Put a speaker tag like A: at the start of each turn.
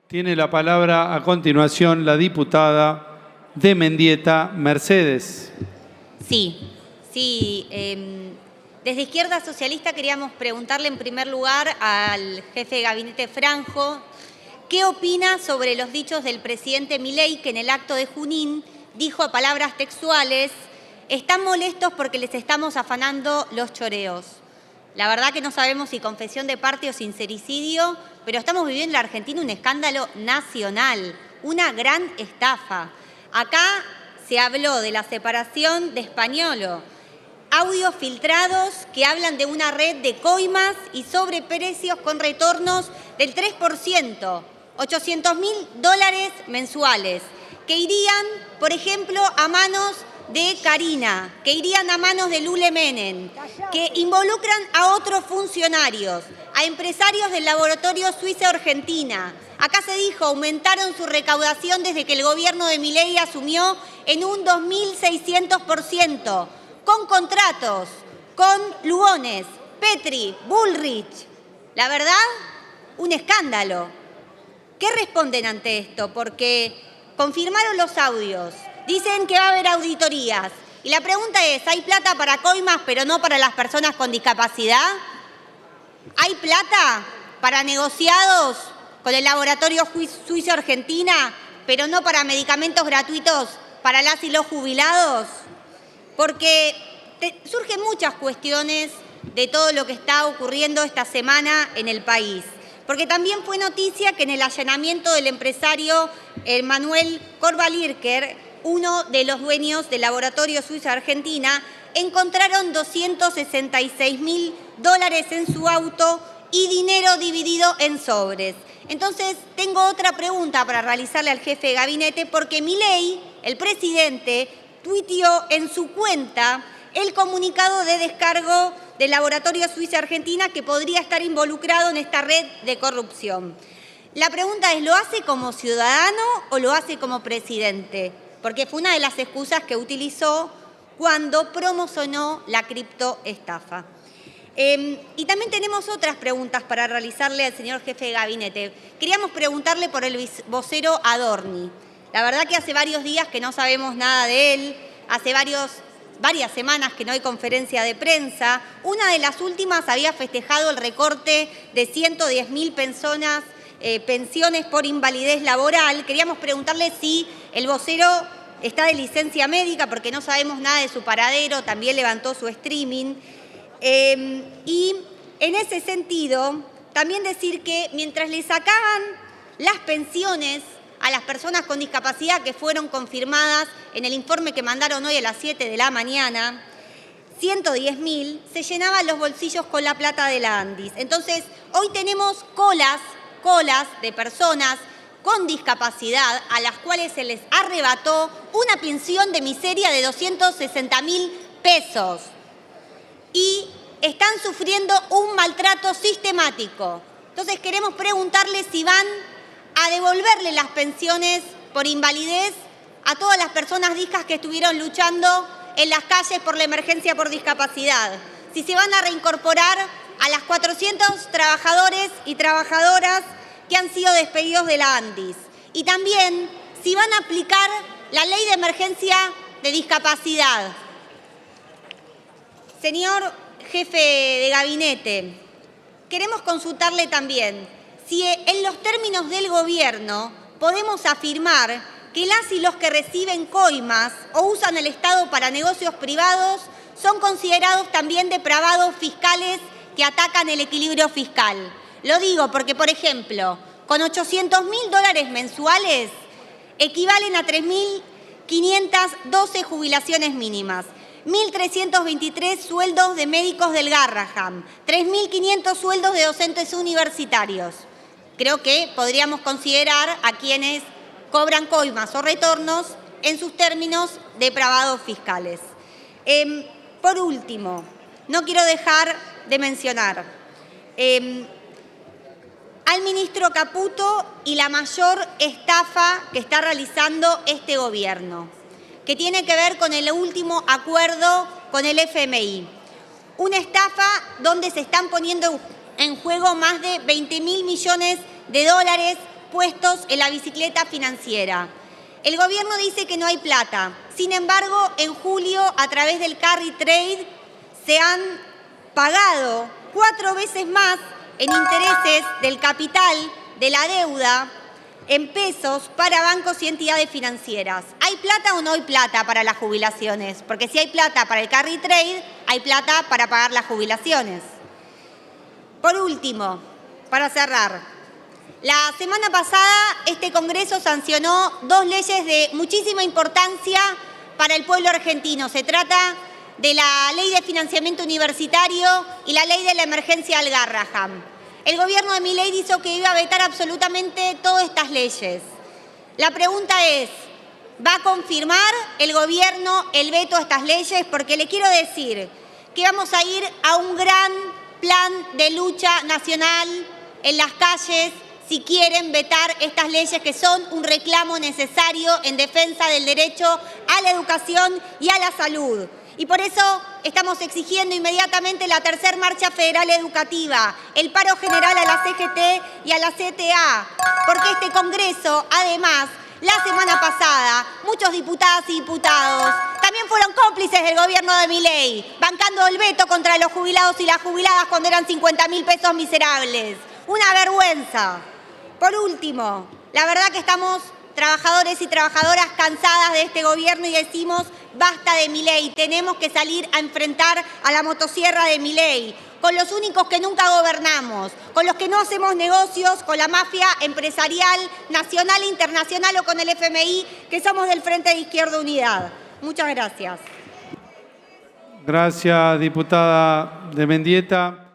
A: Tiene la palabra a continuación la diputada de Mendieta, Mercedes.
B: Sí. Desde Izquierda Socialista queríamos preguntarle en primer lugar al jefe de gabinete Franjo qué opina sobre los dichos del presidente Milei, que en el acto de Junín dijo a palabras textuales: están molestos porque les estamos afanando los choreos. La verdad que no sabemos si confesión de parte o sincericidio, pero estamos viviendo en la Argentina un escándalo nacional, una gran estafa. Acá se habló de la separación de Españolo, audios filtrados que hablan de una red de coimas y sobreprecios con retornos del 3%, $800.000 mensuales, que irían, por ejemplo, a manos de Karina, que irían a manos de Lule Menem, que involucran a otros funcionarios, a empresarios del laboratorio Suiza-Argentina. Acá se dijo, aumentaron su recaudación desde que el gobierno de Milei asumió en un 2.600%, con contratos, con Lugones, Petri, Bullrich. La verdad, un escándalo. ¿Qué responden ante esto? Porque confirmaron los audios. Dicen que va a haber auditorías. Y la pregunta es, ¿hay plata para coimas pero no para las personas con discapacidad? ¿Hay plata para negociados con el laboratorio Suiza-Argentina pero no para medicamentos gratuitos para las y los jubilados? Porque surgen muchas cuestiones de todo lo que está ocurriendo esta semana en el país. Porque también fue noticia que en el allanamiento del empresario Manuel Korbalirker, uno de los dueños del laboratorio Suiza-Argentina, encontraron $266.000 en su auto y dinero dividido en sobres. Entonces, tengo otra pregunta para realizarle al jefe de gabinete, porque Milei, el presidente, tuiteó en su cuenta el comunicado de descargo del laboratorio Suiza-Argentina que podría estar involucrado en esta red de corrupción. La pregunta es, ¿lo hace como ciudadano o lo hace como presidente? Porque fue una de las excusas que utilizó cuando promocionó la criptoestafa. Y también tenemos otras preguntas para realizarle al señor jefe de gabinete. Queríamos preguntarle por el vocero Adorni. La verdad que hace varios días que no sabemos nada de él, hace varias semanas que no hay conferencia de prensa. Una de las últimas había festejado el recorte de 110.000 personas, pensiones por invalidez laboral. Queríamos preguntarle si el vocero está de licencia médica, porque no sabemos nada de su paradero, también levantó su streaming. Y en ese sentido, también decir que mientras le sacaban las pensiones a las personas con discapacidad que fueron confirmadas en el informe que mandaron hoy a las 7 de la mañana, 110.000, se llenaban los bolsillos con la plata de la ANDIS. Entonces, hoy tenemos colas de personas con discapacidad a las cuales se les arrebató una pensión de miseria de 260.000 pesos y están sufriendo un maltrato sistemático. Entonces, queremos preguntarle si van a devolverle las pensiones por invalidez a todas las personas discas que estuvieron luchando en las calles por la emergencia por discapacidad. Si se van a reincorporar a las 400 trabajadores y trabajadoras que han sido despedidos de la ANDIS. Y también si van a aplicar la ley de emergencia de discapacidad. Señor jefe de gabinete, queremos consultarle también si en los términos del gobierno podemos afirmar que las y los que reciben coimas o usan el Estado para negocios privados son considerados también depravados fiscales que atacan el equilibrio fiscal. Lo digo porque, por ejemplo, con $800.000 mensuales equivalen a 3.512 jubilaciones mínimas, 1.323 sueldos de médicos del Garraham, 3.500 sueldos de docentes universitarios. Creo que podríamos considerar a quienes cobran coimas o retornos en sus términos depravados fiscales. Por último, no quiero dejar de mencionar al ministro Caputo y la mayor estafa que está realizando este gobierno, que tiene que ver con el último acuerdo con el FMI. Una estafa donde se están poniendo en juego más de $20.000 millones puestos en la bicicleta financiera. El gobierno dice que no hay plata. Sin embargo, en julio, a través del carry trade, se han pagado 4 veces más en intereses del capital de la deuda en pesos para bancos y entidades financieras. ¿Hay plata o no hay plata para las jubilaciones? Porque si hay plata para el carry trade, hay plata para pagar las jubilaciones. Por último, para cerrar, la semana pasada este Congreso sancionó 2 leyes de muchísima importancia para el pueblo argentino. Se trata de la Ley de Financiamiento Universitario y la Ley de la Emergencia al Garrahan. El gobierno de Milei dijo que iba a vetar absolutamente todas estas leyes. La pregunta es, ¿va a confirmar el gobierno el veto a estas leyes? Porque le quiero decir que vamos a ir a un gran plan de lucha nacional en las calles si quieren vetar estas leyes que son un reclamo necesario en defensa del derecho a la educación y a la salud. Y por eso estamos exigiendo inmediatamente la tercera marcha federal educativa, el paro general a la CGT y a la CTA, porque este Congreso, además, la semana pasada, muchos diputadas y diputados también fueron cómplices del gobierno de Milei, bancando el veto contra los jubilados y las jubiladas cuando eran 50.000 pesos miserables. Una vergüenza. Por último, la verdad que estamos trabajadores y trabajadoras cansadas de este gobierno y decimos basta de Milei, tenemos que salir a enfrentar a la motosierra de Milei, con los únicos que nunca gobernamos, con los que no hacemos negocios, con la mafia empresarial nacional e internacional o con el FMI, que somos del Frente de Izquierda Unidad. Muchas gracias.
A: Gracias, diputada de Mendieta.